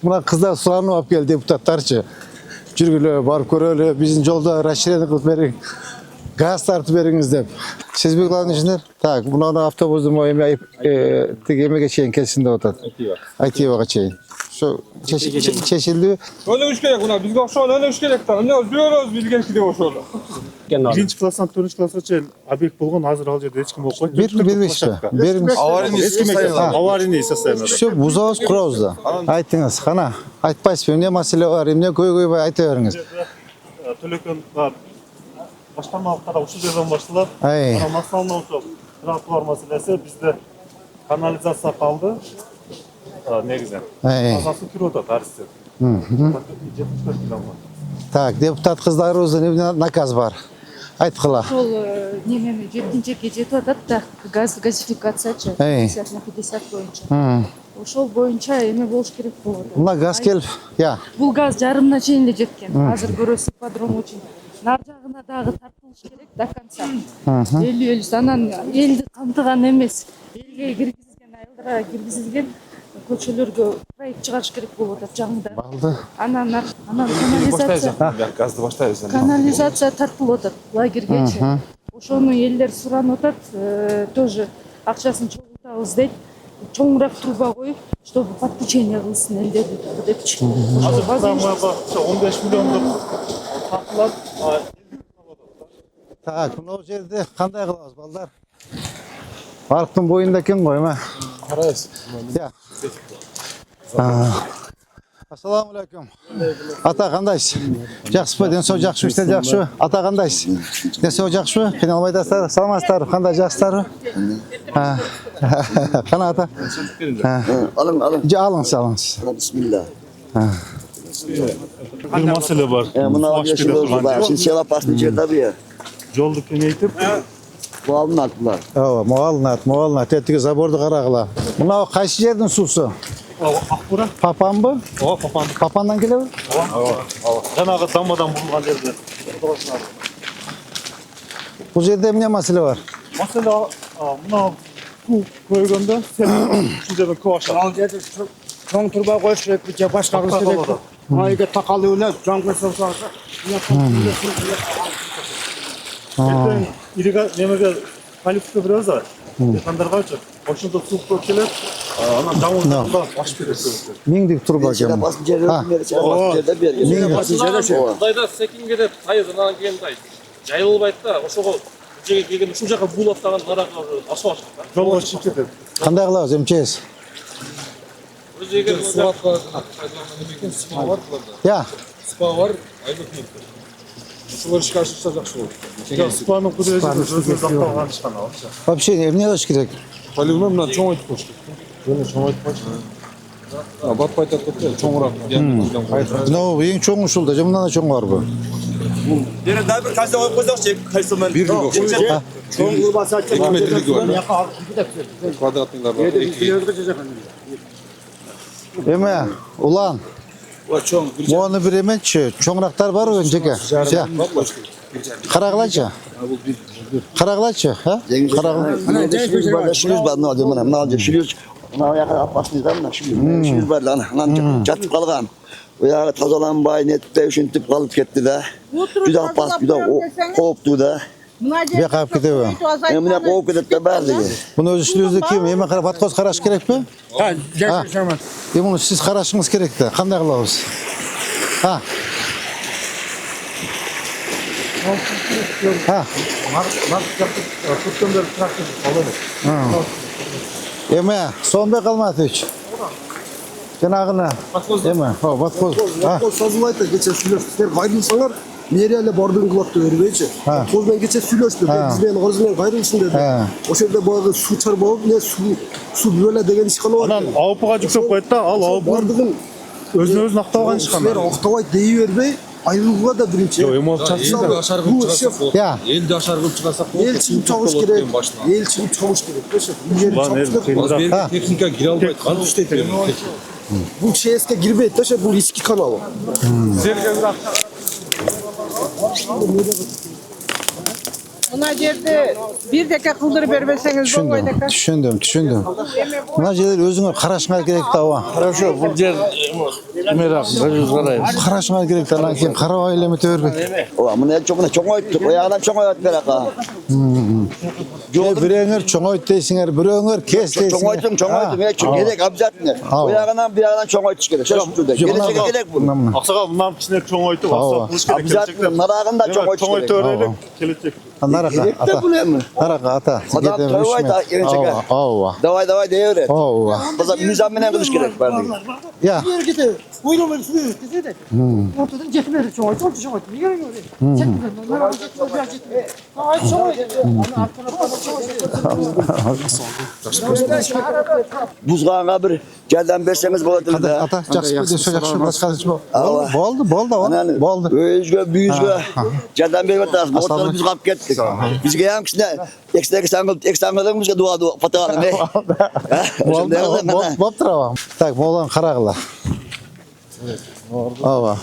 Buna kızlar sulanıp alıp geldi deputatlarçı. Жүргülü, barıp körölü, bizim yolda raşireni kılıp verin. Gaz tartıp veriniz dep. Siz bir kullanıcılar? Tak, bunu avtobüsün o yemeği yemeğe geçeyim kesinde otat. Aktiva geçeyim. Şu çeşildi. Öyle üç gerek buna. Bizge oşol öyle üç gerek ta. Ne özlüyoruz bizge ki de oşol. Birinci klasdan 4-cü klassa чейин объект болгон, азыр ал жерде эч ким окпойт. Бермеш. Аварийный состояние. Şu buzağız kurozda. Aytыңыз, қана. Айтпайсыз, не маселе бар, эмне көй айта бериңиz. Төлекөн баштамалыкта да ушул жерден башталат. Ай. Массалуу ошол тротуар маселеси бизде канализация калды. Негизи. Азасы кирип атат арыстен. 75 миллион. Так, депутат кыздарыбыздын наказ бар. Айткыла. Ошол немени 7-жеке жетип атат да, газификациячы 50/50 боюнча. Ошол боюнча эме болуш керек болот. Мына газ келип, я. Бул газ жарымына чейин эле жеткен. Азыр көрөсүз ипподром үчүн. Нар жагына дагы тартылыш керек до конца. 50-50 анан элди камтыган эмес. Элге киргизилген, айылдарга киргизилген көчөлөргө проект чыгарыш керек болуп атат жаңыда. Балды. Анан Газды баштайбыз. канализация тартылып атат лагергечи. Ошону элдер суранып атат, тоже акчасын чогултабыз дейт. Чоңураак труба коюп, чтобы подключение кылсын элдер депчи. Азыр программага 15 миллиондук тартылат. Так, мына жерде кандай кылабыз, балдар? Парктын боюнда экен го, эме. Карайсыз. Я. Assalamu alaikum. Ата кандайсыз? Жакшысызбы? Ден соо жакшы иштер жакшыбы? Ата кандайсыз? Ден соо жакшыбы? Кыйналбайсыздар? Саламатсыздарбы? Кандай жакшысыздарбы? Кана ата? Алыңыз. Bismillah. Бир маселе бар. Mına yaşıyoruz var. Şimdi şeyler pastı içeride bir yer. Жолду кеңейтип, Bu alın attılar. Ооба, моалынат. Тетиги заборду карагыла. Мына кайсы жердин суусу? Акбура. Папанбы? Ооба, папан. Папандан келеби? Жанагы дамбадан бурулган жерде. Бул жерде эмне маселе бар? Маселе мына суу көйгөндө сен ушул жерден көп ашат. Ал жерде чоң турба коюш керек, же башка кылыш керек. Айга такалуу эле жаңгы салса. Ирига немеге калифке беребиз да. Кандаргачы. Ошондо суу көп келет. Анан дамылда баш берет. Миңдик турба Şeyler экен. pastı içeride bir yer. Şeyler pastı içeride bir yer. Şeyler pastı içeride şey. Кудайда секинге деп тайызынан келгендай жайылбайт да, ошого жерге келген ушул жака булап таган нарага асып ашат да. Жолго чыгып кетет. Кандай кылабыз, МЧС? Бир жерге Суатка экен спа бар буларда. Я. Спа бар, айдыкмекте. Ушулар ишке ашырса жакшы болот. Спанын кудурети өзүнө сакталган ишкана. Вообще эмне кылыш керек? Полигон мына чоң айтып коюш керек. Жөн чоң айтпайчы. Батпай тартып чоңураак. Мына эң чоң ушулда, же мындан да чоң барбы? Дере дагы бир кайсы коюп койсокчу, кайсымен. Бир окшойт. Чоң кылбаса 2 метрлиги бар. Яка алып кетет. Квадратныйлар бар. 2. Эме, улан. Чоң. Мону бир эметчи, чоңурактар барбы жеке? Карагылачы. Карагылачы, ha? Карагыл. Şuruz var ne oluyor bana? Ne oluyor? Şuruz. Ona yakın apasınız da mı? Şuruz var lan. Lan çatıp kalgan. O yağı tazalanbay netpe üşüntüp kalıp gitti de. Bir daha pas bir daha koptu da. Бе калып кетеби? Emine kovup gidip de berdi. Буну өз үстүбүздө ким? Эме карап аткоз караш керекпи? Ha, yaşamaz. Муну сиз карашыңыз керек да. Кандай кылабыз? Ha. Эме, Сонбек Алматович. Жанагына. Эме, баткоз. Баткоз созулайт, кече сүйлөштүр. Кайрылсаңар, мерияле бардын кылып бербейчи. Колмен кече сүйлөштүр. Биз менен Орузмен кайрылсын деди. Ошол жерде баягы суу чарбап, не суу бөлө деген иш кылып атты. Анан АОПга жүктөп коет да, ал АОП бардыгын өзүнө акталган ишкана. Силер актабайт дей бербей, айрылууга да биринчи. Жок, эми ал чатсыз. Я. Элди ашар кылып чыгарсак болот. Эл чыгып чабыш керек. Эл чыгып чабыш керек. Техника кире албайт. Кантип иштейт экен? Бул ЧСке кирбейт да, бул ички канал. Buna yerde bir deke kıldırıp vermeseniz Түшүндүм, түшүндүм. Мына жерлер өзүңөр карашыңар керек да ооба. Хорошо, бұл жер кемерақ, көзіміз қараймыз. Карашыңар керек да, анан кийин карабай эле эмете бербек. Ооба, мына чоңойттук. Оягынан чоңойот берака. Бирөөңөр чоңойт дейсиңер, бирөөңөр кес дейсиңер. Чоңойттум. Керек обязательно. Оягынан бирагынан чоңойтуш керек. Шошутууда. Келечеге керек бул. Ақсақал мынаны кішкене чоңойтып, ақсақал қылыш керек. Обязательно нарагында чоңойтуш керек. Чоңойта берелік, келечек. Нарака, ата. Нарака, ата. Адам тойлойт келечеге. Ооба. Давай дей берет. Ооба. База мизан менен кылыш керек баардыгы. Я. ortadan jetmedi çoğaltı çoğaltı. Niye öyle? Jetmedi. Onlara jetmedi. Ay çoğaltı. Buzgağına bir gelden berseniz болады да. Ата, жакшы жакшы башка болду, болду. Өзгө, бүйүзгө жардам берип атасыз. Ортаны биз калып кеттик. Бизге ham кичине экстаңгылыгыбызга дуа фотогалым. Болуп турабы? Так, молан карагыла. Ооба.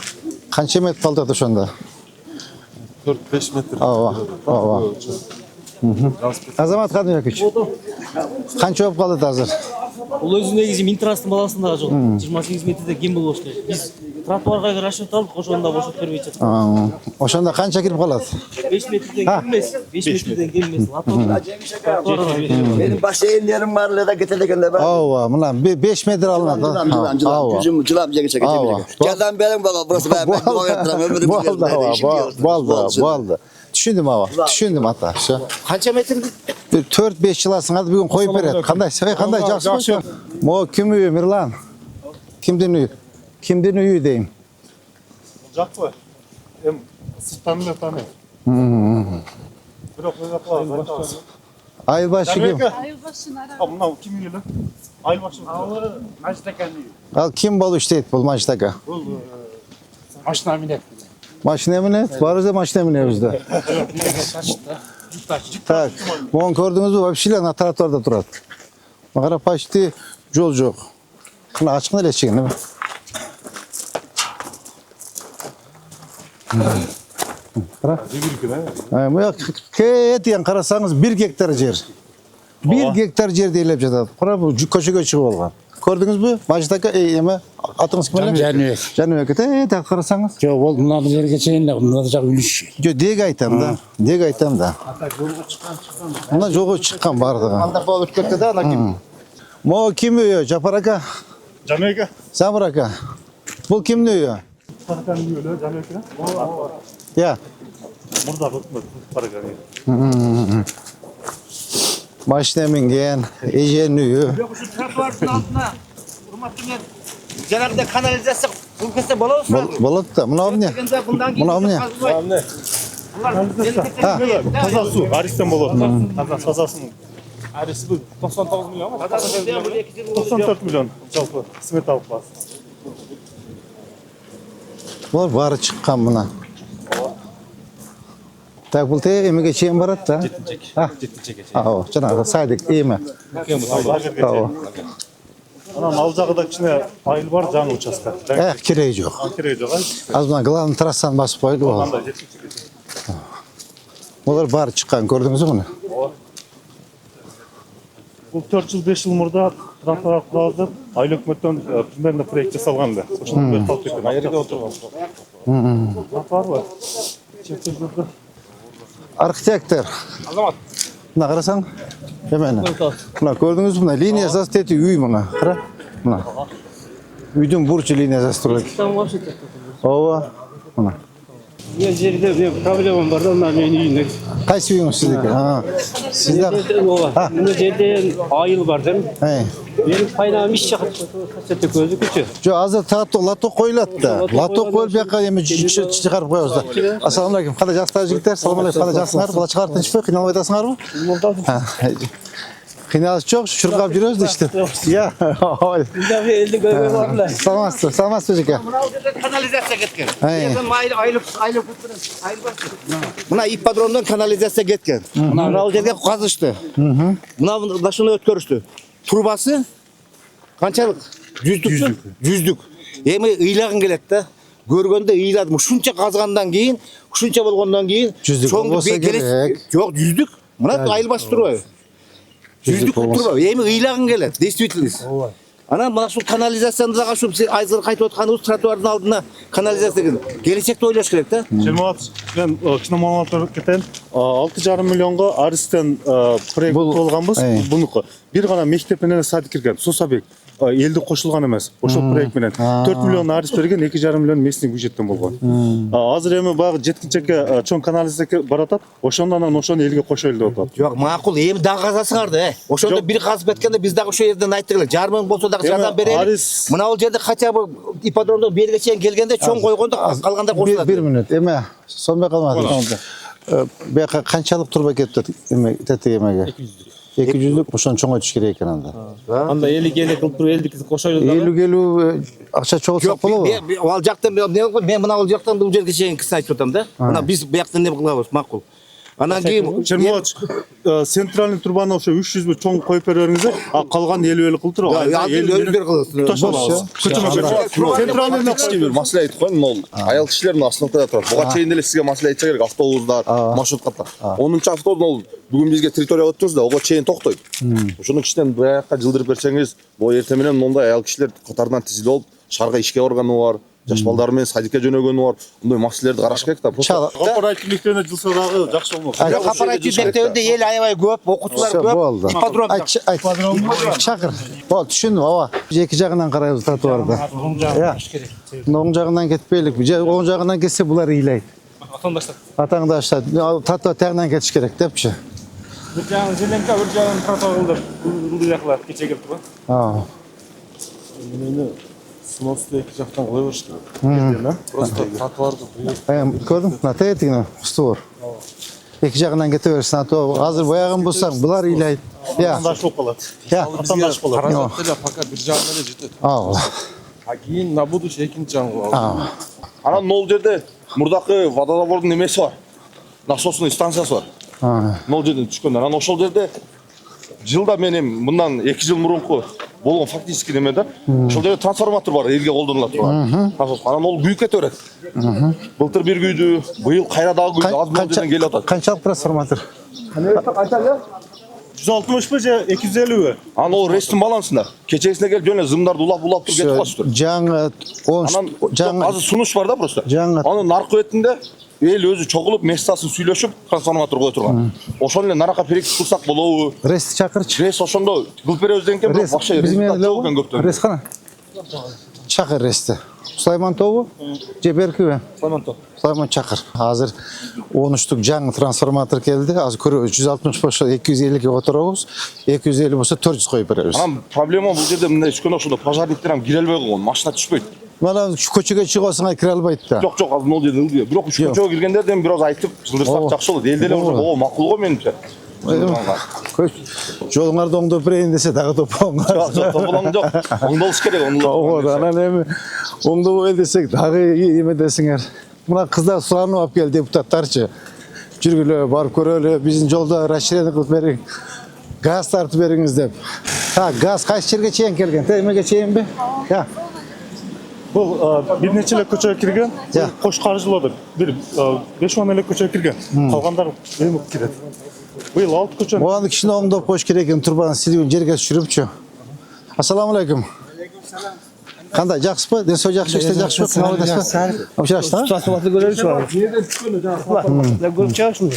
Канча метр калды ошондо? 4-5 метр. Ооба. Азамат Кадымбекович. Канча болуп калды азыр? Ол өзі негізі Минтрастың баласындағы жол. 28 метрде кем болу болуш керек. Біз тротуарға расчет алып, ошонда бошот бербей жатат. Ошондо канча кирип калат? 5 метрден кем эмес. 5 метрден кем эмес. Менин бассейндерим бар эле да кетет экен да. Ооба, мына 5 метр алынат. Ооба. Жылап жегече кетет. Жардам бериң бала, бурасы мен дуа этирем, өмүрүмүздө. Болду. Түшүндүм аба. Түшүндүм ата. Kaça metre? 4-5 жыл асыңады бүгүн коюп берет. Кандай жакшы. Мо ким үйү Мирлан? Кимдин үйү? Кимдин үйү дейм. Жақсы. Сырттан да таный. Бирок Айылбашы ким? мынау ким келе? Айылбашы. Maçtakan. Ал ким болуп иштейт бул Мачтака? Maçına minep. Машина минет? Барыбыз машина минебиз да. Так, могу көрдүңүзбү? Вообще ана тротуарда турат. Мага почти жол жок. Кына ачкын эле эшигин. Мына кетиен карасаңыз 1 гектар жер. 1 гектар жер дейлеп жатат. Кура бул көчөгө чыгып алган. Көрдүңүзбү? Маждака эме атыңыз ким эле? Жаныбек. Так карасаңыз. Жок, ол мына жерге чейин эле мына жак үлүш. Жо дег айтам да. Мына жолго чыккан бардыгы. Анда болуп кетти да ана ким? Мо ким үйү? Жапар ака, Жанбек ака. Самыр ака. Бул кимдин үйү? Сарканын үйү эле Жанбек ака. Я. Мурда Саркан. Машина минген, эженин үйү. Şu trottoarın altına hurmatlı men janagıda kanalizasiya kulkasa bolosuzlar. Болот да. Мына эмне? Мына эмне? Таза су, Арыстан болот. Тазасын. Арысы 99 миллион. 94 миллион жалпы сметалық база. Булар баары чыккан мына. Так, бул тег эмеге чейин барат да? Ооба, жанагы сайдык эме. Анан ал жагыда кичине айыл бар, жаңы участка. Кереги жок. Кереги жок. Аз мына главный трассаны басып койду бол. Булар баары чыккан, көрдүңүзбү муну? Бул 4 жыл 5 жыл мурда тротуар курабыз деп айыл өкмөттөн примерно проект жасалган да. Ошондон бери калып кеткен. Айырга отырған. Тротуар бар. Чекте жүрдү. Архитектор. Азамат. Мына карасаң, эмени. Мына көрдүңүзбү? Мына линия засты үй мына. Кара. Мына. Үйдүн бурчу линиясы турат. Ооба. Мына. Мен жерде мен проблемам бар да мына менин үйүнө. Кайсы үйүңүз сиздики? Сиздер. Мына жерде айыл бар да. Менин пайдам иш жакат. Касетте көзү күчү. Жо, азыр лоток коюлат да. Лоток коюп бияка эми чыгарып коебуз да. Ассаламу алейкум. Кандай жактар жигиттер? Салам алейкум. Кандай жаксыңар? Бала чыгарып тынчпы? Кыйналбай атасыңарбы? Кыйналыш жок, чуркап жүрөбүз да иште. Я. Элди көйгөй бар эле. Саламатсызбы жеке? Мына жерде канализация кеткен. Айыл бар. Мына ипподромдон канализация кеткен. Мына жерге казышты. Мына машина өткөрүштү. Трубасы канчалык? 100дүк. Эми ыйлагын келет да. Көргөндө ыйладым. Ушунча казгандан кийин, ушунча болгондон кийин Жүздүк болбосо керек. Жок, жүздүк. Мына айылбаш турбайбы? Жүздүк турбайбы? Эми ыйлагың келет, действительность. Анан мына ушул канализацияны дагы ушул азыр кайтып атканыбыз тротуардын алдына канализация келечекти ойлош керек да. Желмат, мен кичине маалымат кетейин. 6,5 миллионго Арыстан проект болгонбуз. Бунуку бир гана мектеп менен садик кирген. Сусабек элди кошулган эмес. Ошол проект менен 4 миллион арыз берген, 2,5 миллион местный бюджеттен болгон. Азыр эми багы жеткинчекке чоң канализация баратат. Ошондон анан ошону элге кошойлу деп атат. Жок, макул, эми дагы казасыңарды, Ошондо бир казып кеткенде биз дагы ошол жерден айттык эле. 1,5 миң болсо дагы жардам берели. Мына бул жерде хотя бы ипподромдо берге чейин келгенде чоң койгондо калгандар кошулат. 1 минут. Эме сонбой калмады. Бияка канчалык турбай кетти эме тетегемеге? 200'лük ошону чоңойтуш керек экен анда. Анда 50 кылып туруп элдики кошойлу дагы. 50 келүү акча чогулсак болобу? Ал жактан мен мына бул жактан бул жерге чейин кыса айтып атам да. Мына биз буяктан эме кылабыз, макул. Анан кийин Чермоч центральный турбаны ошо 300 чоң коюп бериңиздер, а калган 50 кылып туруп. Өзүбөр кылабыз. Центральный кишиге бир маселе айтып коеюн, могул аял кишилердин остановкада турат. Буга чейин эле сизге маселе айтса керек, автобустар, маршруткаттар. 10-чу автобус бул бүгүн бизге территорияга өттүңүз да, ого чейин токтойт. Ошону кичинен буякка жылдырып берсеңиз, бул эртең менен мондай аял кишилер катарынан тизилип алып, шаарга ишке барганы бар. Жаш балдар менен садикке жөнөгөнү бар. Мындай маселелерди караш керек да. Кооперативдиктерине жылса дагы жакшы болмок. Кооперативдиктерде эл аябай көп, окуучулар көп. Ипподром. Чакыр. Болду, түшүндүм, ооба. Эки жагынан карайбыз тротуарды. Оң жагынан кетпейлик. Оң жагынан кетсе булар ыйлайт. Атаңдаштар. Тротуар тагынан кетиш керек депчи. Бир жагын зеленка, бир жагын тротуар кылдыр. Бул жаклар кече келип турган. Сносты эки жактан кое бериш керек. Просто тротуарды көрдүң? Натетиңи устур. Эки жагынан кете берсин, азыр боягын булсаң, булар ыйлайт. Атандаш болуп калат. Атандаш болот. Каражат эле пока бир жагына эле жетет. А кийин на будущее экинчи жагы. Анан могул жерде мурдакы водозабордун эмеси бар. Насосный станциясы бар. Могул жерден түшкөн. Анан ошол жерде жылда менен мындан 2 жыл мурунку болгон фактически неме да. Ошол жерде трансформатор бар, элге колдонула турган. Анан ол күйүп кете берет. Былтыр бир күйдү, быйыл кайра дагы күйдү, аз жерден келип атат. Канчалык трансформатор? Канча эле? 160 бе же 250 бе? Анан ол ресттин балансында. Кечесине келип жөн эле зымдарды улап туруп кетип калыштыр. Жаңы азыр сунуш бар да просто. Анын наркы бетинде эл өзү чогулуп, местасын сүйлөшүп, трансформатор кое турган. Ошону эле нарака перектип кылсак болобу? Рести чакырчы. Рес ошондо кылып беребизден экен, бирок бакча результат жок көптөн. Рес кана? Чакыр рести. Сулайман тобу? Же беркиби? Сулайман тоб. Сулайман чакыр. Азыр 13'лük жаңы трансформатор келди. Азыр көрөбүз 160 болсо 250 которобуз. 250 болсо 400 коюп беребиз. Анан проблема бул жерде мындай түшкөн ошондо пожарниктер кире албай койгон, машина түшпөйт. Мана көчөгө чыгасыңа кире албайт да. Жок, азыр могул жерде ылдый. Бирок көчөгө киргендерден бир аз айтып жылдырсак жакшы болот. Элде эле ого макул го менимче. Жолуңарды оңдоп берейин десе дагы топоңуңар. Жок, тополоң жок. Оңдолуш керек, оңдолуш. Анан эми оңдобой десек дагы эме десиңер. Мына кыздар суранып алып кел депутаттарчы. Жүргүлө, барып көрөлү, биздин жолдо расширение кылып бериң. Газ тартып бериңиз деп. Так, газ кайсы жерге чейин келген? Эмеге чейинби? Бул бир нече эле көчөгө кирген, кош каржылады. Бир 5 мың эле көчөгө кирген. Калгандар эми кирет. Быйыл 6 көчө. Буга кишини оңдоп коюш керек экен, турбанын силигин жерге түшүрүпчү. Ассаламу алейкум. Кандай, жакшысызбы? Ден жакшы, иште жакшысызбы? Кымабайдасызбы? Обшырашты? Трансформатор көрөбүз бар. Жерден түшкөндө жаңы. Көрүп чыгышмы?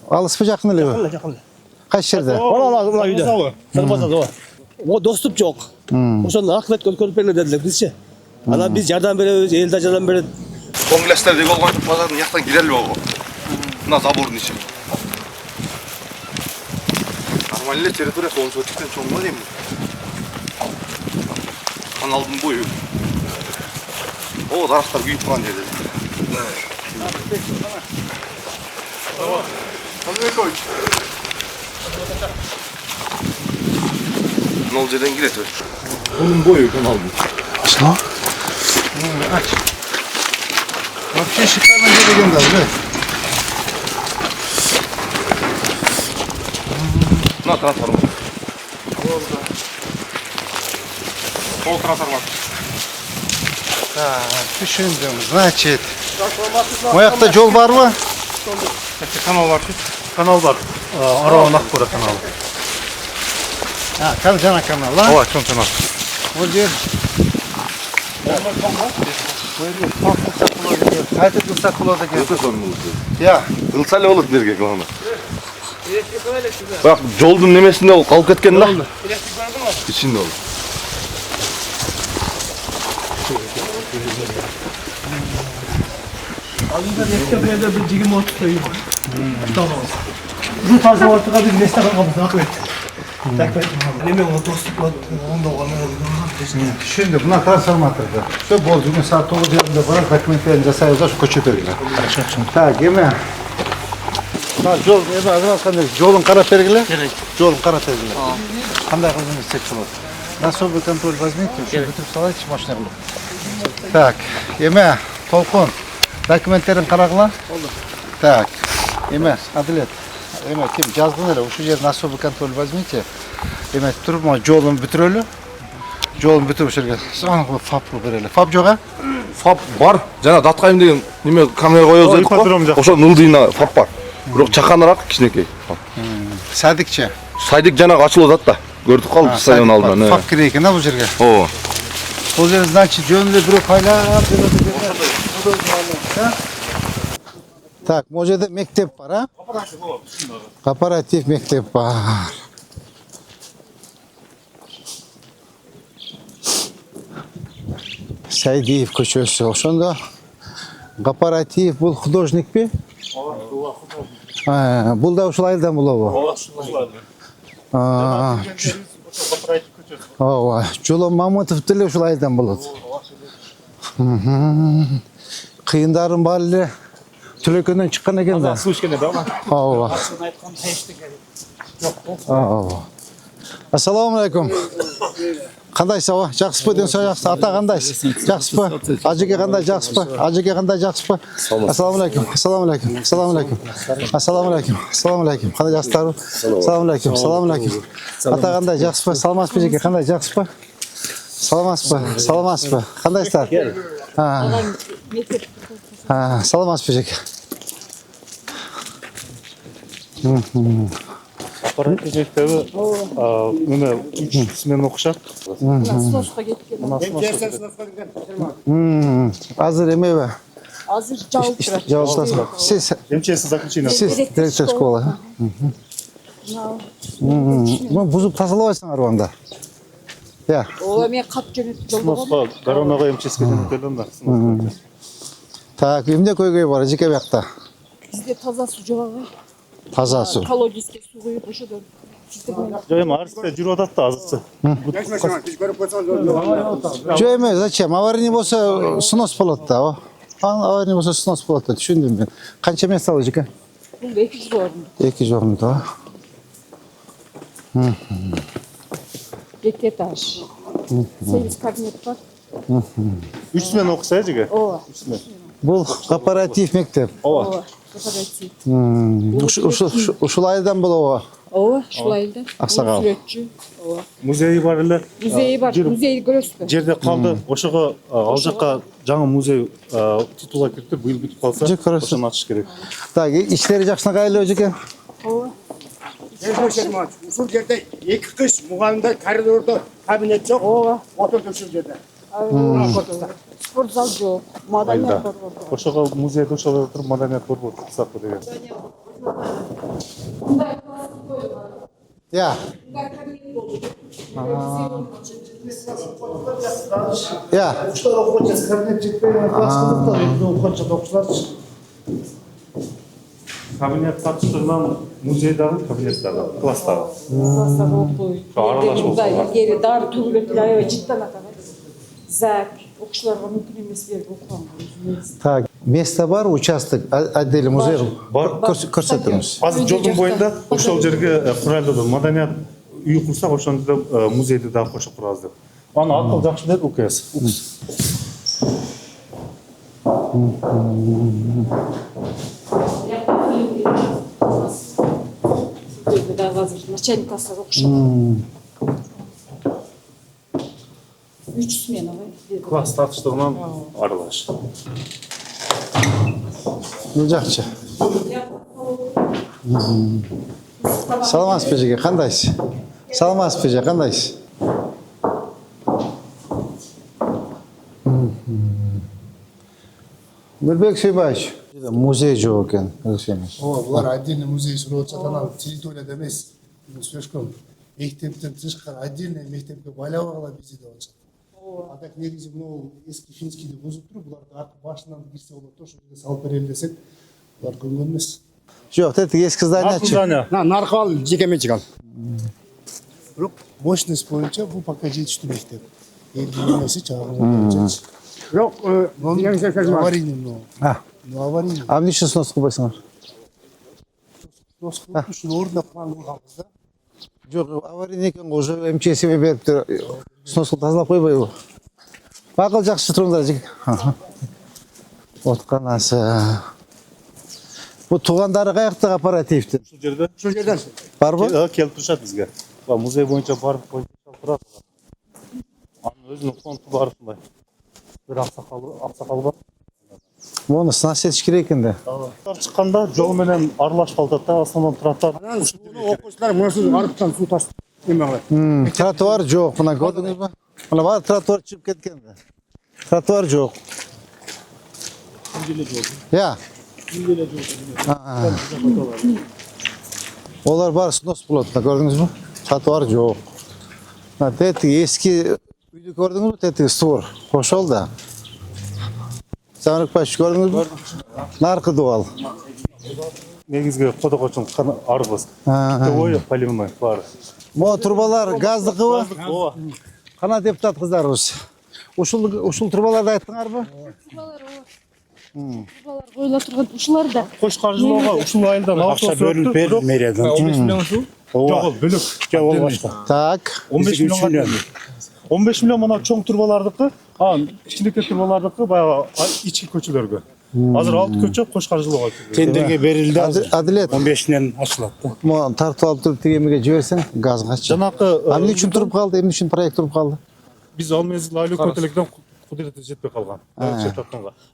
Алыспы, жакын элеби? Жакын. Кайсы жерде? Мына үйдө. Сарбазда. О, доступ жок. Ошону акмет көрүп бергиле дедилер бизчи. Анан биз жардам беребиз, эл да жардам берет. Коңгилестер деги болгон базардын жактан кире албайбы? Мына забордун ичи. Нормально территориясы 10 сотиктен чоң го дейм. Каналдын бою. О, дарактар күйүп калган жерде. Нол жерден кирет. Bunun boyu kanalın. Что? Ач. Вообще шикарно делегем даже. На трансформатор. Пол трансформатор. Düşündüm. Значит. Bu yakta yol var mı? Kanal var. Kanal var. Aravan Akbara kanalı. Ha, Karacana kanalı. Ova, çok kanal. O yer. Haydi kılsak kulağı da gel. Ya. Kılsale olur dergek onu. Bak joldun nemesinde kalıp ketken la. İçinde olur. Bu tarzda ortada bir nesne kalmamız akıbet. Şimdi buna transformatorda. Şu bozduğun saat 9 yerinde bana dokumentlerini sayıyorsa şu koçu veriyor. Tak, yeme. Ha, yol, yeme, azal kandı. Yolun kara pergili. Yolun kara pergili. Kanday kılını istek olur. Nasıl bir kontrol vazmiyet ki? Şu bütün salay hiç maşına bulur. Tak, yeme, tolkun. Dokumentlerin karakla. Oldu. Tak, yeme, adilet. Yeme, kim? Жаздың hele, şu yer nasıl bir kontrol vazmiyet ki? Yeme, durma, yolun bütürölü. Жолын бүтіп жерге соңғы фап берелі. Фап жоқ, а? Fap var. Жана datkayım деген неме камера коёбуз дедик го. Ошо нулдыйна fap бар. Бирок чаканыраак кичинекей. Садикче. Сайдик жанагы ачылып атат да. Көрдүк калдык стадион алдынан. Фап керек экен, бул жерге. Ооба. Бул жер, значит, жөнүндө бирөө байлап Так, могу жерде мектеп бар, а? Кооператив мектеп бар. Сайдиев көчөсү. Ошондо кооператив бул художник бе? Бул да ушул айылдан болобу? Ооба. Жолон Мамытов деле ушул айылдан болот. Кыйындарын баары эле Түлөкөндөн чыккан экен да. Суу ичкенде да. Ооба. Ооба. Ассаламу алейкум. Кандайсыз, жакшысызбы? Ден сау жакшы. Ата кандайсыз? Жакшысызбы? Ажеке кандай, жакшысызбы? Ажеке кандай, жакшысызбы? Ассаламу алейкум. Ассаламу алейкум. Ассаламу алейкум. Ассаламу алейкум. Ассаламу алейкум. Кандай жакшысыздарбы? Ассаламу алейкум. Ассаламу алейкум. Ата кандай, жакшысызбы? Саламатсызбы, жеке кандай, жакшысызбы? Саламатсызбы? Саламатсызбы? Кандайсыздар? Саламатсызбы, жеке. Аппарат мектеби мына 3 смена окушат. Насосқа кеткен. Азыр эмеби? Азыр жабылып турат. Жабылып турасызбы? Сиз МЧС заключение. Сиз директор школы. Мына бузуп тазалабайсыңар анда. Я. Ола мен кат жөнөтүп жолдогом. Сносқа коронага МЧСке келдим да. Так, эмне көйгөй бар жеке бакта? Бизде таза суу жок агай. Таза суу. Экологический суу куюп ошодон. Жок эми арысте жүрүп атат да азырчы. Жок эме, зачем? Аварийный болсо снос болот да. Аварийный болсо снос болот да, түшүндүм мен. Канча место алып жеке? Бул 200 орун. 200 орун да. Екі этаж. 8 кабинет бар. 3 смена окуса жеге. Ооба. Бул кооператив мектеп. Ооба. Кооператив. Ушул айылдан болобу? Ооба, ушул айылда. Аксакал. Ооба. Музейи бар эле. Музейи бар. Музейди көрөсүзбү? Жерде калды. Ошого ал жака жаңы музей тутула кетти. Быйыл бүтүп калса, ошону ачыш керек. Так, иштери жакшынакай эле жеке. Ооба. Ушул жерде 2 кыш мугалимдер коридордо кабинет жок. Ооба. Отурду ушул жерде. Спортзал жок. Маданият бар. Ошого музейде ошол туруп маданият борбору кылсак деген. Я. Я. Кабинет тапшырган музейдагы кабинеттагы класстагы. Класстагы окуй. Эгери дары төгүлөт аябай жыттан атат. Зак, окуучуларга мүмкүн эмес берип окуган. Так, место бар, участок, отдельный музей бар. Көрсөтүңүз. Азыр жолдун боюнда ошол жерге курайлды маданият үй курсак ошондо музейди дагы кошуп курабыз деп. Аны акыл жакшы деп УКС. Начальник класса окушат. 3 смена. Класс тартыштыгынан аралаш. Бул жакчы. Саламатсызбы эжеке, кандайсыз? Саламатсызбы эже, кандайсыз? Нурбек Сүйбаевич, музей жок экен, Булар отдельный музей сурап жаткан территорияда эмес. Слишком мектептен тышкары отдельный мектепке байлап алгыла бизи деп атышат. А так негизи мынау эски финскийди бузуп туруп, буларды аркы башынан кирсе болот, ошол жерге салып берели десек, булар көнгөн эмес. Жок, тети эски зданиячы. Наркал жекеменчик ал. Бирок мощность боюнча бул пока жетиштүү мектеп. Элдин эмеси чагырган. Yok, Аварийный мынау. Аварийный. А эмне үчүн снос кылбайсыңар? Снос кылып ушул ордуна план кылганбыз да. Жок, аварийный экен го, уже МЧСге бериптир. Снос кылып тазалап койбойбу? Бакыл жакшы туруңдар эжеке. Отканасы. Бул туугандары каякта оперативдин? Ушул жерден. Барбы? Келип турушат бизге. Музей боюнча барып коюп турат. Анын өзүнүн фонду бар ушундай. Bir аксакалы бар. Мону сынаш этиш керек экен да. Чыкканда жол менен аралашып калат да, основном тротуар. Окуучулар мынусу арыктан суу ташып эме кылат. Тротуар жок, мына көрдүңүзбү? Мына бар тротуар чыгып кеткен да. Тротуар жок. Я. Олар бар снос болот, көрдүңүзбү? Тротуар жок. Мына тети эски үйдү көрдүңүзбү? Тети стор. Ошол да. Саңырыкбаевич көрдүңүзбү? Наркы дуал. Негизги кодокочун арбыз. Ой, полимер бар. Могу турбалар газдыкыбы? Ооба. Кана депутат кыздарыбыз. Ушул турбаларды айттыңарбы? Турбалар турбалар коюла турган ушулар да. Кош каржылоого ушул айылдан акча бөлүнүп берди мэриядан. 15 миллион ушул? Жок, бөлөк. Жок, ол башка. Так. 15 миллионга. 15 миллион мына чоң турбалардыкы, кичинекей турбалардыкы баягы ички көчөлөргө. Азыр 6 көчө Кош каржылоого. Тендерге берилди. Адилет. 15-нен ачылат да. Могу тартып алып туруп тигемеге жиберсең, газгачы. Жанакы Эмне үчүн туруп калды? Эмне үчүн проект туруп калды? Биз ал мезгил айлык көтөлөктөн кудурети жетпей калган.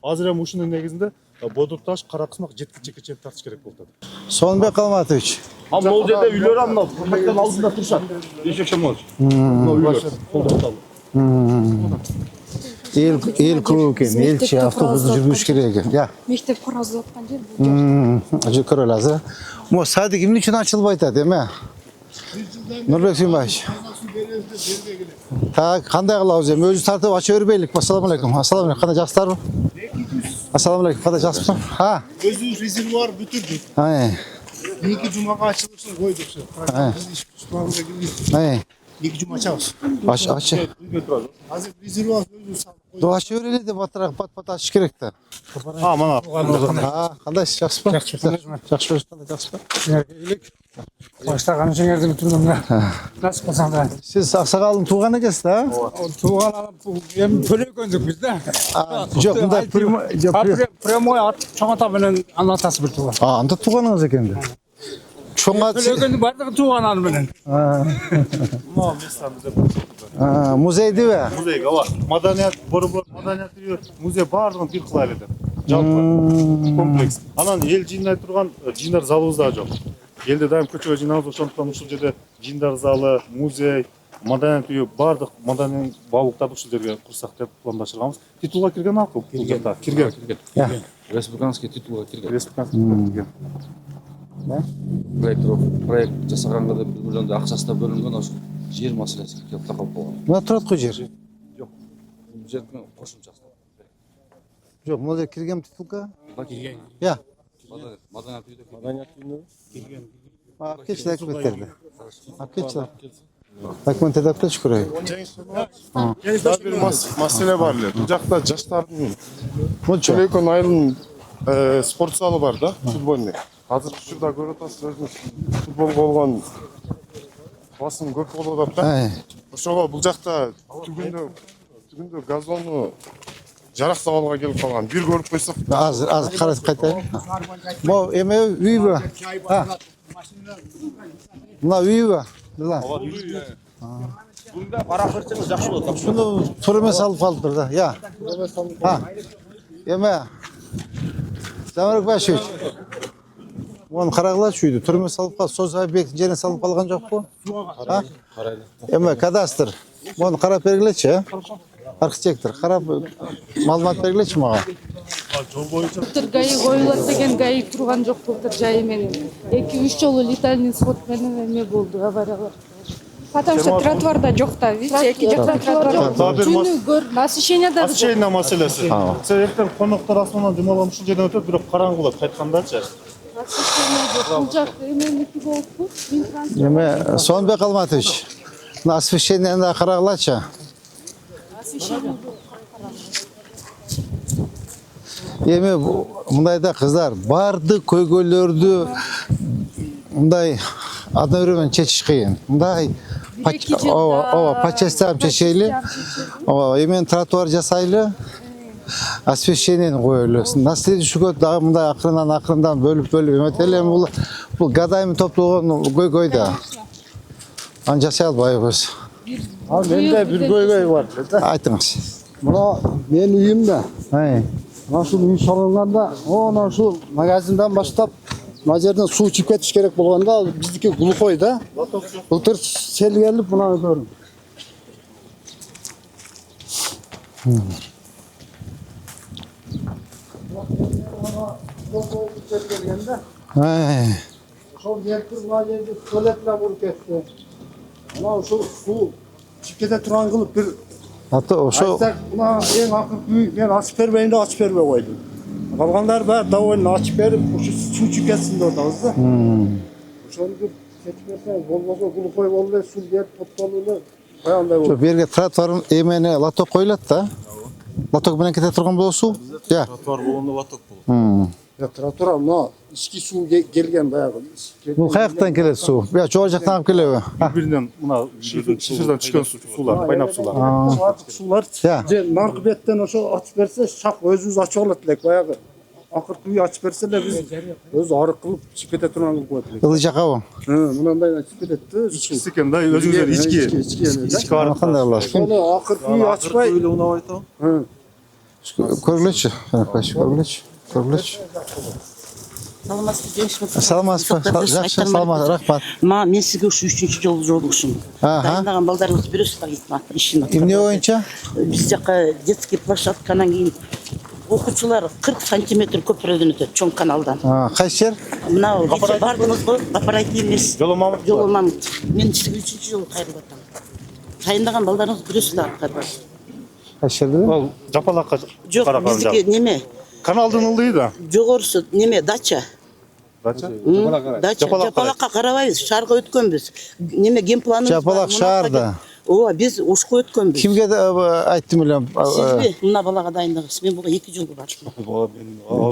Азыр эми ушунун негизинде бодурташ, кара кысмак жеткичекке тартыш керек болду. Сонбек Алматович. Ал жерде үйлөр ам мына проекттин алдында турушат. Бешекше моз. Мына үйлөр колдокталды. Эл көп экен, элчи автобусты жүргүзүш керек экен. Я. Мектеп кургузулуп аткан жер бул. Ажы көрөлү азыр. Мо садик эмне үчүн ачылбай атат эме? Нурбек Сүйбаевич. Так, кандай кылабыз эми? Өзү тартып ача бербейлик. Ассаламу алейкум. Ассаламу алейкум. Кандай жакшысыздарбы? Ассаламу алейкум. Кандай жакшысызбы? Ha. Өзү резервуар бүтүрдүк. Эки жумага ачылышын койдук. Эки жума ачабыз. Ачы. Азыр резервуар өзү салып койдук. До ача берели деп батыраак пат ачыш керек да. Мана. Кандайсыз? Жакшысызбы? Жакшы. Кандай жакшысызбы? Баштаган жеңердин түнүмө. Насып калсаң да. Сиз Аксакалдын тууганы экенсиз да? Тууган эми төлөгөндөк биз да. Жок, мындай прямой ат чоң ата менен анын атасы бир тууган. Анда тууганыңыз экен да. Чоң ат. Төлөгөндүн бардыгы тууган аны менен. Музейдиби? Музей, ооба. Маданият, борбор, маданият үйү, музей бардыгын бир кыла эле. Жалпы комплекс. Анан эл жыйнай турган жыйындар залыбыз да жок. Элде дайым көчөгө жыйнабыз, ошондуктан ушул жерде жыйындар залы, музей, маданият үйү бардык маданий баалыктарды ушул жерге курсак деп пландашырганбыз. Титулга кирген акыл. Кирген. Республиканский титулга кирген. Республиканский кирген. Проект жасаганга да 1 миллиондой акчасы да бөлүнгөн, ошо жер маселеси келип такалып калган. Мына турат го жер. Жок. Бул жердин кошумчасы. Жок, мына кирген титулга? Кирген. Я. Маданият үйдө Кирген. Кетчи документтерди. Кетчи. Документтерди алып келчи көрөйүн. Дагы бир маселе бар эле. Бул жакта жаштардын Чөлөкөн айылынын спорт залы бар да, футбольный. Азыр учурда көрүп атасыз, өзүңүз футболго болгон басым көп болуп атат да. Ошого бул жакта түгүндө газону жарактап алууга келип калган. Бир көрүп койсок. Азыр карап кайтайын. Могу эме үйбү? Мына үйбү? Мына. Bunda para kırsanız yaxşı olur. Şunu turime salıp kalıptır da. Ya. Ha. Yeme. Zamarık başıç. Onu karagılar şuydu. Turime salıp kal. Söz abi jene salıp kalgan yok bu. Ha? Yeme kadastır. Onu karap belgileçi ha. Arxitektor. Karap malumat belgileçi mağa. Былтыр гаи коюлат деген гаи турган жок былтыр жайы менен. 2-3 жолу летальный сход менен эме болду авариялар. Потому что тротуарда жок да, видите, эки жактан тротуар жок. Түнү көр, насыщение да. Насыщение маселеси. Сен эртең коноктор астынан жумалган ушул жерден өтөт, бирок караңгылап кайткандачы. Насыщение жок. Бул жак эменики болуппу. Yeme son be kalmatıç. Nasfişenin de karagılaçı. Насыщение Yeme mındayda kızlar bardı köygöllördü mınday adına öğrenmen çeçiş kıyın. Mınday paçestam çeşeyli. Yemen trotuar jasaylı. Освещениені koyuyorlar. Nasıl dedi şu göt daha mınday akırından bölüp emetelerim bu gadayımı topluğun koyda. Ancak şey albayı göz. Abi bende bir goy var. Aytыңыз. Buna men uyumda. Hey. Nasıl uy salinganda, ona şu magazinden başlap mына жерден суу чыгып кетиш керек болгондо биздики глухой да. Былтыр сел келип мына көрүң. Hey. Ошол келтир мына жерде туалетler буруп кетти. Мына ошол суу чыгып кете турган кылып бир Hatta o şu айтсак, мына эң акыркы үй мен ачып бербейин деп ачып бербей койдум. Калгандар баары довольно ачып берип, ушу суу чыгып кетсин деп атабыз да. Ошону бир чечип берсеңиз болбосо глухой болуп эле суу келип топтолуп эле каягандай болот. şu berge trotuarın emeni latok koyulat da. Latok bilen kete turgan bolsu. Ya. Тротуар болгондо латок болот. Ya тротуар мына ички суу келген баягы. Bu kayaktan gelir su. Ya çoğu jaktan alıp geliyor. Биринен мына шиферден түшкөн суулар, кайнап суулар. Ачык суулар же наркы беттен ошо ачып берсе, шак өзүбүз ачып алат элек баягы. Акыркы үй ачып берсе эле биз өзү арык кылып чыгып кете турган кылып коет элек. Ilıcak hava. Мындай ачып кетет да. Ичкиси экен да, өзүңүздөр ички арык. Qanday olar? Ошону акыркы үй ачпай. Öyle unab aytam. Көргүлөчү. Көргүлөчү. Саламатсызбы? Жакшы, саламат, рахмат. Мен сизге ушу 3-чү жолу жолугушум. Дайындаган балдарыңыз бересиздер айтмак ишин. Эмне боюнча? Биз жака детский площадканан кийин окуучулар 40 сантиметр көпүрөдөн өтөт, чоң каналдан. Кайсы жер? Мына бардыңызбы? Апарайт эмес. Жолу Мамыт. Жолу Мамыт. Мен сизге 3-чү жолу кайрылып атам. Дайындаган балдарыңыз бересиздер кайрылып. Кайсы жерде? Ал жапалакка Жок, биздики неме? Каналдын ылдыйы да. Жогорусу неме? Дача. Дача? Дача. Жапалакка карабайбыз, шаарга өткөнбүз. Неме генпланыбыз бар. Жапалак шаарда. Ооба, биз ушко өткөнбүз. Кимге айттым элем? Сизби мына балага дайындагыз. Мен буга 2 жолу бардым.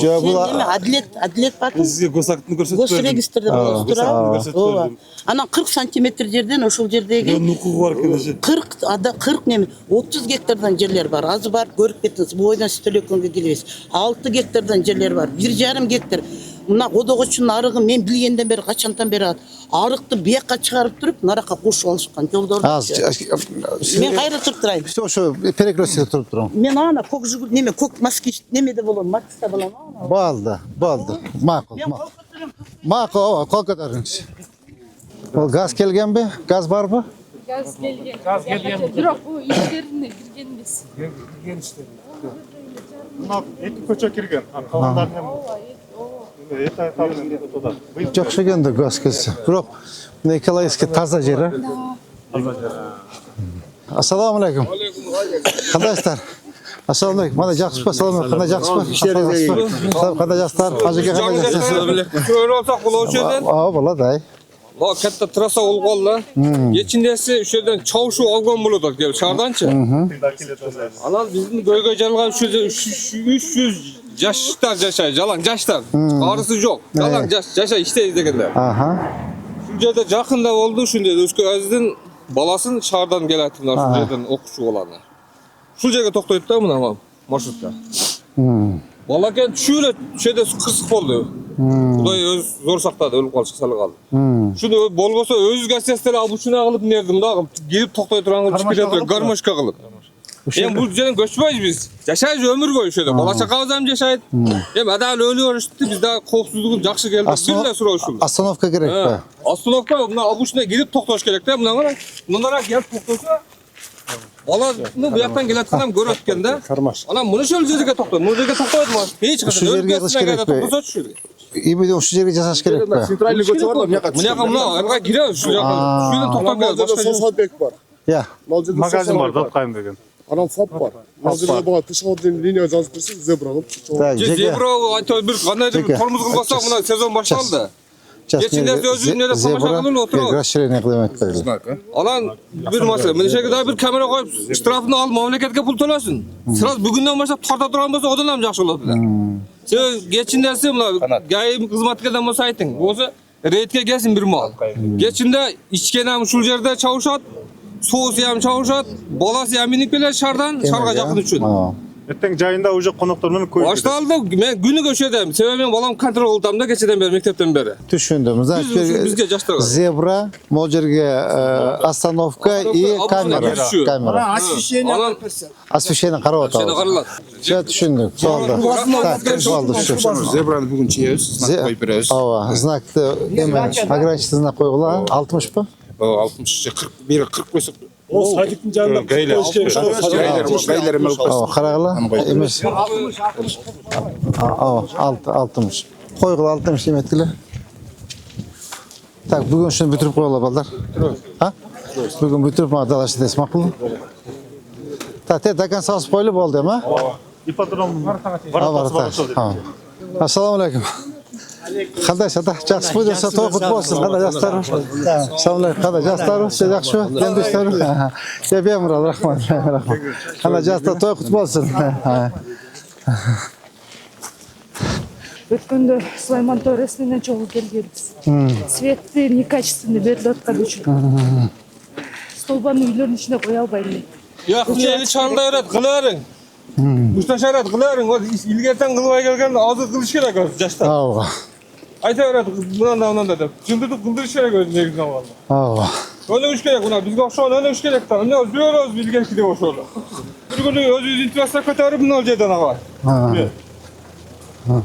Жок, бул Неме Адилет бардым. Сизге госактын көрсөтүп бердим. Госрегистрде турат. Ооба. Анан 40 сантиметр жерден ошол жердеги Нукугу бар экен. 40 неме 30 гектардан жерлер бар. Азы бар, көрүп кеттиңиз. Бу ойдан Стөлөкөнгө келебиз. 6 гектардан жерлер бар. 1,5 гектар. Мына Кодогочунун арыгы мен билгенден бери качантан бери арыкты бияка чыгарып туруп, наракка кошуп алышкан жолдорду. Мен кайра туруп турайын. Все ошо перекрестке туруп турам. Мен ана көк жүгүр неме көк москвич немеде болом, Макста болом. Балды. Макул. Макул, кол көтөрүңүз. Ол газ келгенби? Газ барбы? Gaz kelgen. Бирок бул иштерине кирген эмес. Кирген иштер. Мына 2 көчө кирген. Калгандарын эми Жакшы келди газ келсе. Бирок Николаевский таза жер. Ассаламу алейкум. Кандайсыздар? Ассаламу алейкум. Мана жакшысызбы? Ассаламу алейкум. Кандай жакшысызбы? Кандай жаксыздар? Ажеке кандай жаксызсыз? Көрүп алсак бул ошол жерден. Болот ай. О, катта трасса болгон да. Кечиндеси ошол жерден чабышуу алган болот келип шаарданчы. Анан биздин көйгөй жарылган ушул жерде 300 жаштар жашайт, жалаң жаштар. Арысы жок. Жалаң жашай иштейт дегенде. Ушул жерде жакында болду, ушул жерде Өскөбөздүн баласын шаардан келатыптыр, ушул жерден окуучу баланы. Ушул жерге токтойт да мына маршрутка. Бала экен түшүп эле, ушул жерде кырсык болду. Xudoy öz zor saqtadi, ölüp qalışqa sala qaldı. Şunu bolbosa öz gazetesleri abuçuna qılıp nerdim da, gelip toqtay turan qılıp çıkıp ketip garmoşka qılıp. Hem bu жерден көчпөйбүз biz. Жашайбыз өмүр бою шөдө. Бала чакабыз ham жашайт. Hem адал өлүп biz daha коопсуздугун жакшы келди. Бир суроошул. Остановка керек пе? Остановка мына обычный келип токтош керек да. Мына кара. Мынара келип токтоса баланы bu жактан келаткан ham көрөт экен да. Анан муну ошол жерге токтойт. Муну жерге токтойт ма? Эч качан кылыш керек пе? Именно ошол жерге жасаш керек пе? Центральный көчө бар да, мына Мына мына ага киребиз шу жака. Шу жерден токтоп келебиз. Сосалбек бар. Я. Магазин бар, Доткайм деген. Анан ФАП бар. Азыр бага тышкы линия жазып берсе, зебра кылып чыгып. Так, Зебра айтып бир кандайдыр тормуз кылбаса мына сезон башталды. Geçinlerse özür ne de savaşa kılın oturuyor. Расширение kılmak lazım. Alan bir masala. Mene şekilde bir kamera koyup штрафını al memleketke pul tolasın. Sıraz bugünden başlap tarta duran bolsa odan ham жақсы болот. Sen geçinlerse mına gayim kızmatkerden bolsa aytın. Bolsa reydke gelsin bir mal. Geçinde içken ham şul jerde çavuşat, soğusu ham çavuşat, balası ham minip keler şardan, şarga жақын üçün. Ертең жайында уже коноктор менен көйүп. Башталды. Мен күнү көчөдөм. Себеби мен балам контроль кылдым да кечеден бери, мектептен бери. Түшүндүм. Бизге жаштарга. Зебра, могу жерге остановка и камера. Камера. Освещение карап атабыз. Түшүндүк. Болду. Зебраны бүгүн чейбиз, знак коюп беребиз. Ооба, знакты эме ограничительный знак койгула. 60 па? 60 40 койсок. Ол садиктин жанында Гайлер эмел карагыла. Эмес. 60. Койгула 60 эметкиле. Так, бүгүн ушуну бүтүрүп коелу балдар. Ha? Бүгүн бүтүрүп мага далаш дес макулбу? Так, до конца спойлу болду эми, а? Ипподром бар. Ассаламу алейкум. Кандай ата, жакшы болсо тоокут болсун. Кандай жаштар? Ассаламу алейкум. Кандай жаштар? Жакшыбы? Демдештер? Я бемурал, рахмат. Кандай жаштар тоокут болсун. Өткөндө Сулайман Торес менен чогуу келгенбиз. Светти некачественный берилип аткан үчүн. Столбаны үйлөрдүн ичине кое албайм. Yok, eli çarda öğret, kıların. Mustaşa öğret, kıların. O ilgerten kılmaya gelgen ağzı kılıç gerek var, yaşta. Ооба. Ayta öğret, bundan da. Çıldırdık kıldırış gerek var, negizden valla. Ооба. Öyle üç gerek buna, bizge okşağın öyle üç gerek daha. Ne özlüyoruz, bilger ki de okşağın. Bir günü özüz intivasına kötü bunun olacağı da var.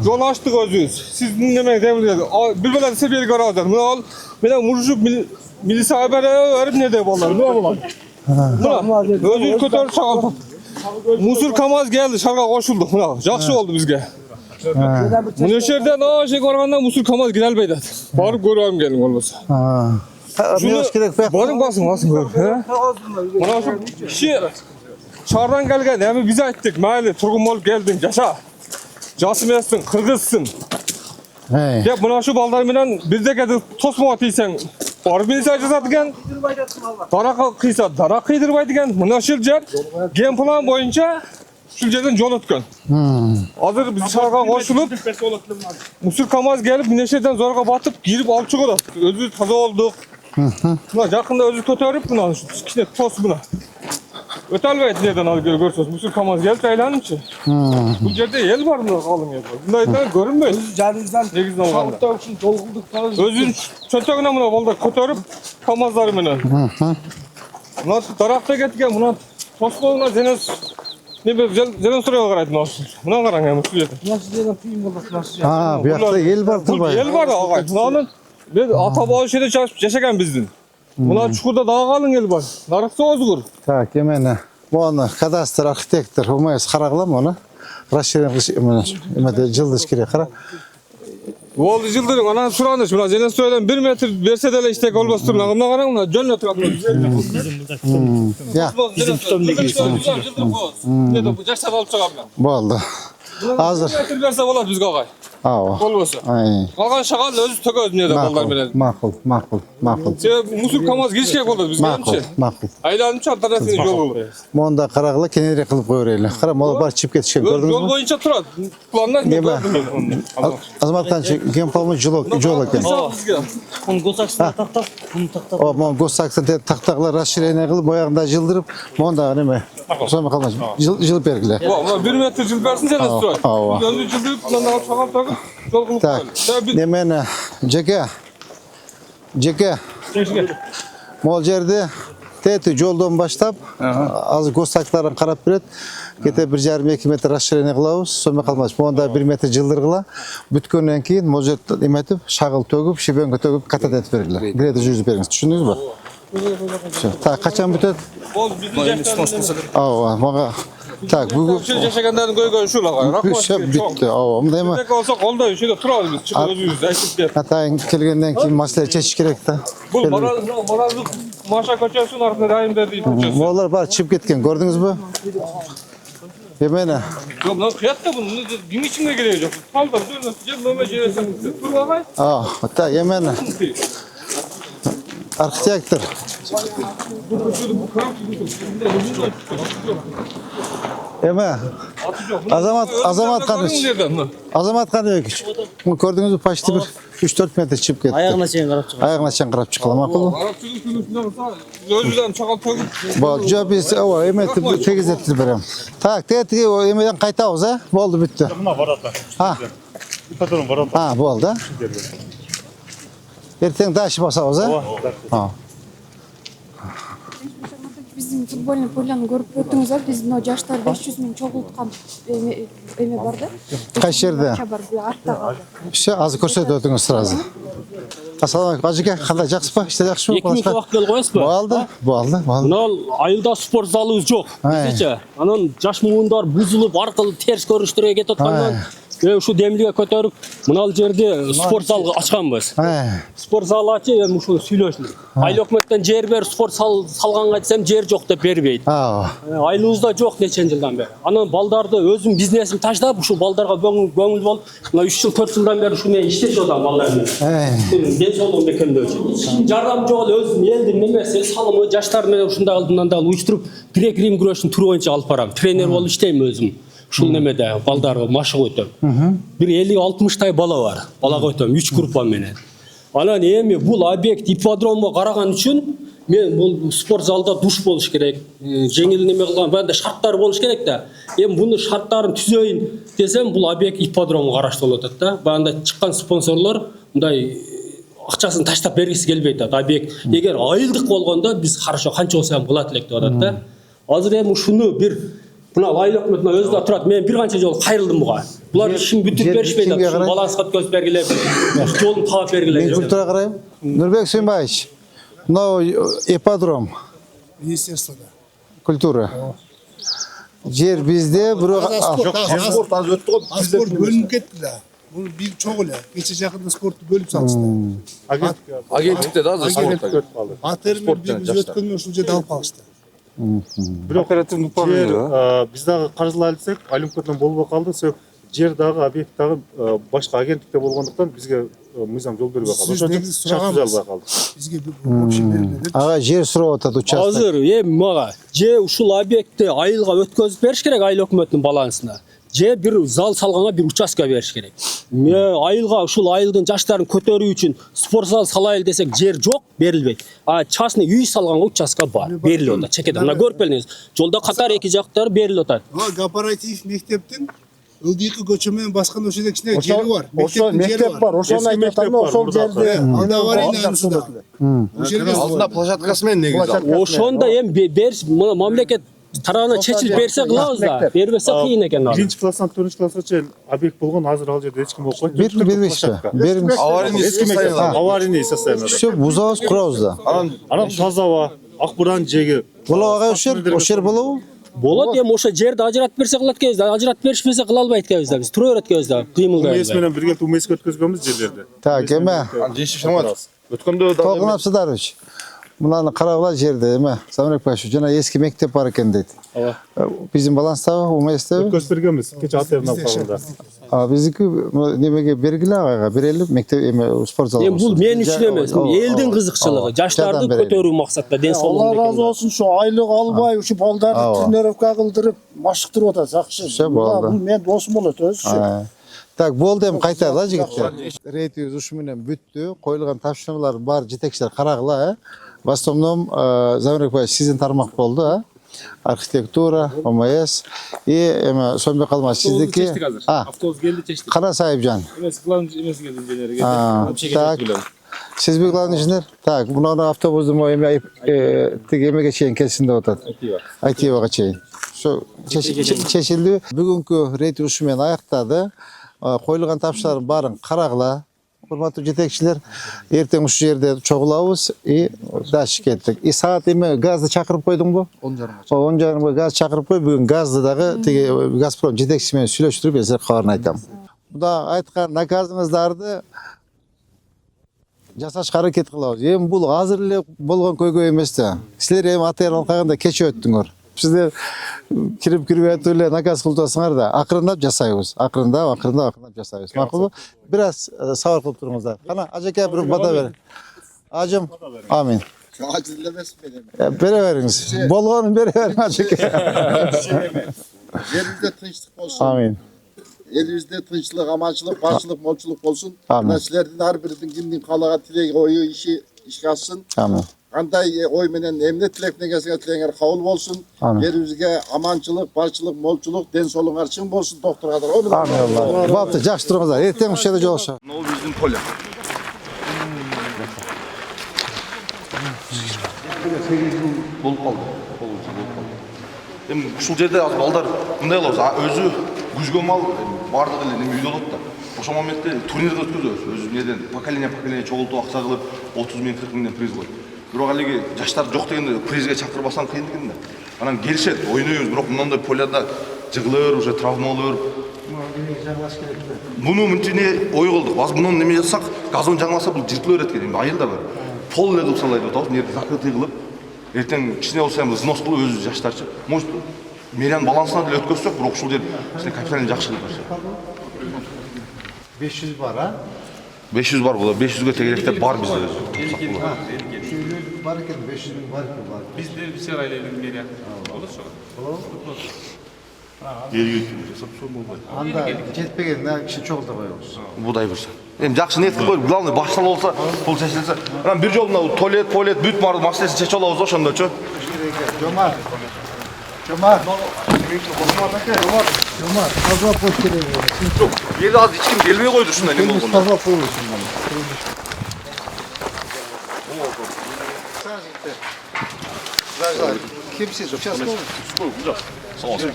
Yol açtık özüz. Siz dinlemeyin, devlet. Bir böyle de bir göre alacağız. Bunu al, böyle muruşup milisi haberi verip ne de vallahi. Ne yapalım? Buna özür kötörüp çağaldım. Musur Kamaz geldi, şarga koşuldu. Buna жақсы oldu bizge. Bunu şerden o şey korganda Musur Kamaz girelbeydi. Barıp görüyorum gelin olmasa. Şunu gerek be. Basın gör. Buna şu kişi çağırdan gelgen, hem biz ayttık. Mayli turgun olup geldin, yaşa. Jasım essin, kırgızsın. Hep buna şu balдар bilen bizde geldi tosma atıysan. Barıp bilse jazatıken. Dara kıysa, dara kıydırbaydıken. Mına şıl jer, gen plan boyunca şıl jerden yol ötken. Hazır biz şarga koşulup, Musur Kamaz gelip Mineşer'den zorga batıp girip alıp çıkıyordu. Özü taza olduk. Buna yakında özü kötörüp buna, şu kişine tos buna. Öte albaydı nereden alıp görürsünüz. Musur Kamaz gelip aylanım ki. Bu yerde el var mı kalın yerde? Bunda aydan görünmüyor. Canımızdan Negizden olanda. sağlıkta için dolgulduk falan. Özün çöntөгүнө мына балдар көтөрүп камаздары менен. Мына тарапта кеткен мына тоскоуна женес зелен сурайга карайт мына. Мына караң эми ушул жерде. Nasıl diyelim film olarak nasıl ya? Ha, bu yakta el var turбай. Ел бар агай. Мынанын мен ата бабам жерде жашаган биздин. Мына чукурда дагы калың эл бар. Нарыкта озгур. Так, эмени. Мону кадастр архитектор умайс карагыла мону. Расширение эмеде жылдыш керек кара. Oldu жылдырың анан сураныш мына женес сурайдан 1 метр берсе деле иштек болбос тур. Мына караң мына жөн турат. Я. Bizim tutamdaki. Ne de bu жашап алып чыгам мен. Болду. Азыр. Метр берсе болот бизге агай. Ооба. Болбосо. Калган шагалды өзү төгөз эмнеде балдар менен. Макул. Себеби Musur Kamaz кириш керек болот бизге эмчи. Макул. Айланымча альтернативный жол кылып. Монда карагыла кененирээк кылып кое берели. Кара, мола бар чип кетишкен, көрдүңүзбү? Жол боюнча турат. Пландар мен көрдүм. Азаматтан ген полный жол экен. Onu gosakçısına taktap, bunu taktap. О, мон госсаксын тактагыла расширение кылып, боягында жылдырып, монда неме? Сома калмаш. Жылып бергиле. Мына 1 метр жыл берсин сен турат. Өзү жылдырып, мындан алып чыгып жол кылып Так, немені, жеке, мол жерде теті жолдан баштап, азыр гостактарын қарап береді, кете 1,5-2 метр расширение қылауыз, сомен қалмас, онда 1 метр жылдырғыла, бүткеннен кейін мол жерді еметіп, шағыл төгіп, шебенге төгіп, катат етіп бергілер. Греді жүргізіп беріңіз, түшіндіңіз ба? Так, қачан бүтеді? Ол біздің жақтарында. Маға. Так, бүгін... Жашағандардың көйгөні шул ағай. Бүтті, мындай ма? Тек олса қолда үшеде тұрауыз біз, шығып өзіміз айтып беріп. Атайын келгеннен кейін мәселе шешіш керек та. Бұл маразлық Маша көчесінің артында райымдар дейді көчесі. Олар бар, чіп кеткен, көрдіңіз бі? Емені? Жоқ, мынау қиятта бұны демейшіңге керек жоқ. Қалдар, жер нөме жересің, тұрып ағай. Так, емені? Архитектор. Еме, Азамат Қаныбекович, көрдіңіз бі, почти бір 3-4 метр чіп кетті. Аяғына шейін қарап шығады. Аяғына шейін қарап шыққала, мақұл? Өзімізден чағал төгіп. Бол, жоқ, біз еметті тегізетті берем. Так, тегетіге емеден қайтауыз, болды, бітті. Болды. Ертең дашып басауыз, Bizim futbolni po'lani ko'rib o'tdingiz, biz no yoshlar 500 ming cho'g'iltgan eme bor da. Qaysi yerda? Hozir ko'rsatib o'tdingiz sразу. Assalomu alaykum, aka, qanday yaxshisiz? Ishlar yaxshimi? 2 minutga vaqt kelib qo'yasizmi? Bo'ldi. Mana ayılda sport zalimiz yo'q. Bizcha, anan yosh muğundar buzilib, orqali ters ko'rinishlarga ketayotgandan şu demliğe ko'tarib, mana жерде sport zalga ochganmiz. Sport zal ochib, shu сөйлөшүн. Aylı hökümetten yer ber, sport salganга айтсам, жер жоқ деп бербейт. Айлыбызда жоқ нечен жылдан бeri. Анан балдарды өзүм бизнесим таштап, şu балдарга көңүл болуп, мына 3 жыл 4 жылдан бeri şu мен иштеп жатам балдардын. Ден соолугун бекемдөө үчүн. Жардам жок өзүм элдин немеси, салымы жаштар менен ушундай алдынан да уюштуруп, грек-рим күрөшүн туру боюнча алып барам. Тренер болуп иштейм өзүм. Шул немеде балдарга машык өтөм. Bir 50-60 бала бар. Балага өтөм 3 группа менен. Анан эми бул объект ипподромго караган үчүн мен бул спорт залда душ болуш керек. Жеңил неме кылган банда шарттар болуш керек да. Эми буну шарттарын түзөйүн десем, бул объект ипподромго караштуу болот да. Банда чыккан спонсорлор мындай акчасын таштап бергиси келбейт да. Объект эгер айылдык болгондо биз хорошо канча болсо ham кылат элек деп атат да. Азыр эми ушуну бир Buna aylık hükümetine özde oturat, ben bir kança yol kayırıldım buğa. Bunlar işin bütüp berişmeydi, şu balans kat göz bergiler, yolun tağıp bergiler. Ben kültüre karayım. Nurbek Suyunbayevич, no ipodrom. Министерствода. Kultura. Yer bizde, buru... Sport az öttü o. Sport bölünüp gitti de. Bunu bir çok öyle. Geçici yakında sportu bölüp salmıştı. Agentlikte de azı sportta. Atırın bir biz ötkünmüyor, şu ceda alıp kalmıştı. Bir operativный жер biz дагы каржылайласак, Олимпиададан болбой калды. Сол жер дагы объект дагы башка агенттикте болгондуктан бизге мыйзам жол бербей калды. Ошон үчүн сураган калды. Бизге вообще берилди. Ага, жер сурап атат участок. Азыр эми мага же ушул объектти айылга өткөзүп бериш керек айыл өкмөтүнүн балансына. Же bir zal salганга bir участка бериш керек. Айылга ушул айылдын жаштарын көтөрүү үчүн спорт зал салайыл десек жер жок, берилбейт. А частный үй салганга участка бар, берилип атат. Чекеде мына көрүп келиңиз. Жолдо катар эки жактары берилип атат. Кооператив мектептин ылдыйкы көчө менен баскан ошо кичине жери бар. Ошо мектеп бар, ошону айтып атам, ошол жерде Алдына площадкасы менен негизи. Ошондо эми бериш мамлекет тарабынан чечилип берсе кылабыз да, бербесе кыйын экен. 1-чи класстан 4-чи класска чейин объект болгон, азыр ал жерде эч ким болуп калды. Бербейсизби? Аварийный состояние. Все, бузабыз, курабыз да. Анан таза аба, ак буран жеги. Болобу ага ошол жер болобу? Болот, эми ошо жерди ажыратып берсе кылат экенбиз да, ажыратып беришпесе кыла албайт экенбиз да, биз тура берет экенбиз да, кыймылдайбыз. Умес менен бирге умеске өткөзгөнбүз жерлерди. Так, эме. Жешип шамат. Өткөндө Толкунапсыздарбы? Мынаны карагыла жерде эме, Самирек Башы, жана эски мектеп бар экен дейт. Биздин баланстабы, уместеби? Өткөзүп бергенбиз, кече атерин алып калганда. Биздики немеге бергиле агайга, берели мектеп эме спорт залы. Эми бул мен үчүн эмес, элдин кызыкчылыгы, жаштарды көтөрүү максатта ден соолугун. Алла разы болсун, şu айлык албай, şu балдарды тренировка кылдырып, машыктырып атат, жакшы. Бул мен досум болот өзү. Так, болду эми кайтайлы жигиттер. Рейтибиз ушу менен бүттү. Коюлган тапшырмалар бар жетекчилер карагыла, В основном Замирек Баевич сиздин тармак болду, архитектура, ОМС эме сонбой калмаш сиздики. Автобус келди, чечтик. Кана Сайыпжан. Эмес, главный эмес келди инженер. Так. Siz bir glавный inженер? Так, bunu avtobusdun o emeği emege çeyin kesin de otat. Aktivaga çeyin. Şu çeşildi. Bugünkü reyt uşumen ayaktады. Koyulgan tapşların barın karagla. Hurmatly jetekçiler, erteң uşu jerde çoğulabız daşık kettik. Saat eme gazды çakırıp koydun bu? 10:30. 10:30 gaz çakırıp koy. Bugün gazды dagı tege Gazprom jetekçisi menен сүйлөштүрүp sizге kabarını aytam. Bu da aytkan nakazыңыздарды жасашка аракет кылабыз. Эми бул азыр эле болгон көйгөй эмес да. Силер эми АТР алкагында кече өттүңөр. Сиздер кирип эле наказ кылып атасыңар да, акырындап жасайбыз. Акырындап жасайбыз. Макулбу? Бир аз сабыр кылып туруңуздар. Кана, ажеке бир бата бер. Ажым, амин. Acil emez benim. Бере бериңиз. Болгонун бере бериң ажеке. Yerimizde tinçlik olsun. Амин. Elimizde tinçlik, amançılık, barçılık, molçuluk olsun. Amin. Sizlerden her birinin kimliğin kalağa tilek oyu işe alsın. Amin. Qanday oy menen emne tilekine gelsen tileğer kabul olsun. Yerimizge amançılık, barçılık, molçuluk, den soluğun çın bolsun doktor kadar. Amin Allah. Baptı, жақсы тұрыңыздар. Ертең ушул жерде жолугушабыз. No bizim polya. 8 yıl bolup kaldı. Hem ушул жерде азыр балдар мындай кылабыз. Өзү күзгө мал бардыгы эле неме үйдө болот да. Ошол моментте турнирди өткөзөбүз. Өзү неден поколение чогултуп акча кылып 30 000 40 000 приз коюп. Бирок алиги жаштар жок дегенде призге чакырбасаң кыйын экен да. Анан келишет, ойнойбуз, бирок мындай поляда жыгылыр, уже травма болор. Буну мынтине ой кылдык. Азыр муну неме жасак, газон жаңыласа бул жыртылып берет экен. Айыл да бар. Пол эле кылып салайт атабыз, нерде закрытый кылып. Эртең кичине болсо эми взнос кылып өзү жаштарчы. Может, мерян балансына деле өткөзсөк, бирок ушул жер сен капиталын жакшы кылып берсе. 500 бар, а? 500 бар болот. 500ге тегеректер бар бизде. Бар экен, 500 000 бар экен. Бизде бисер айланып мерия. Болот ошо. Анда жетпеген киши чогулта коебуз. Будай берсе. Эми жакшы ниет кылып, главный башталып болсо, бул чечилсе. Анан бир жолуна туалет, бүт баары маселесин чечип алабыз ошондочу. Жомар. Таза пост керек. Жок, эли азыр эч ким келбей койду ушундай неме болгондо. Таза полностью. Kimsiz? Участковый? Sağ olsun.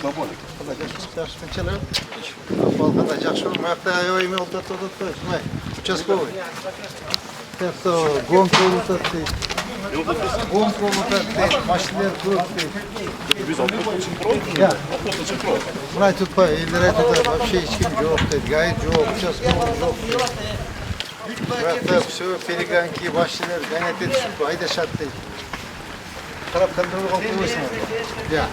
Балканда жақсы мақта оймен олтат. Участковый. Тепто гонка олтат. Гонка олтат. Машинелер көп. Biz автопоточек. Мына tutpa, елдер айтады, вообще ешкім жоқ дейді. Гайд жоқ, участковый жоқ. Мақта все перегонки, машинелер гонять етіп, айдашат дейді. Қарап контроль қалып қойсың. Ja.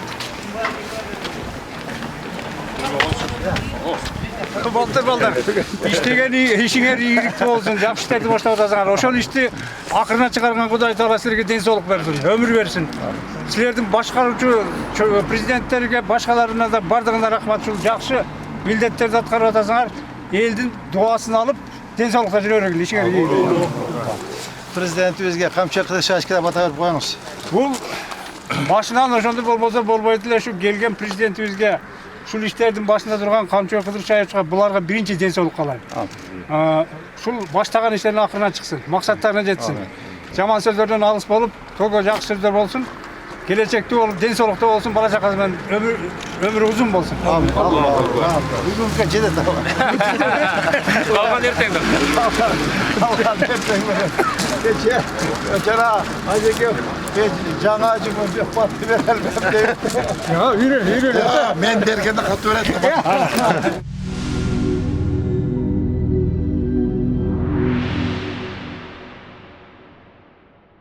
Балдар. Иштеген ишиңер ийгиликтүү болсун, жакшы иштерди баштап атасыңар. Ошол ишти акырына чыгарган Кудай Таала силерге ден соолук берсин, өмүр берсин. Силердин башкаруучу президенттерге, башкаларына да бардыгына рахмат. Ушул жакшы милдеттерди аткарып атасыңар. Элдин дуасын алып, ден соолукта жүрө бергиле, ишиңер ийгиликтүү. Президентибизге камчы кылыш ашкыда бата берип коюңуз. Бул башынан ошондой болбосо болбойт эле, ушу келген президентибизге ушул иштердин башында турган Камчы Кыдырчаевичке буларга биринчи ден соолук каалайм. Ушул баштаган иштерин акырына чыксын, максаттарына жетсин. Жаман сөздөрдөн алыс болуп, того жакшы сөздөр болсун. Келечекте болуп, ден соолукта болсун, бала чакасы менен өмүрү узун болсун. Амин. Бүгүнкү жетет. Калган эртең. Калган эртең. Кече жана ажеке жаңа жумун деп бат берелбем дейт. Үйрөн. Мен бергенде катуу берет.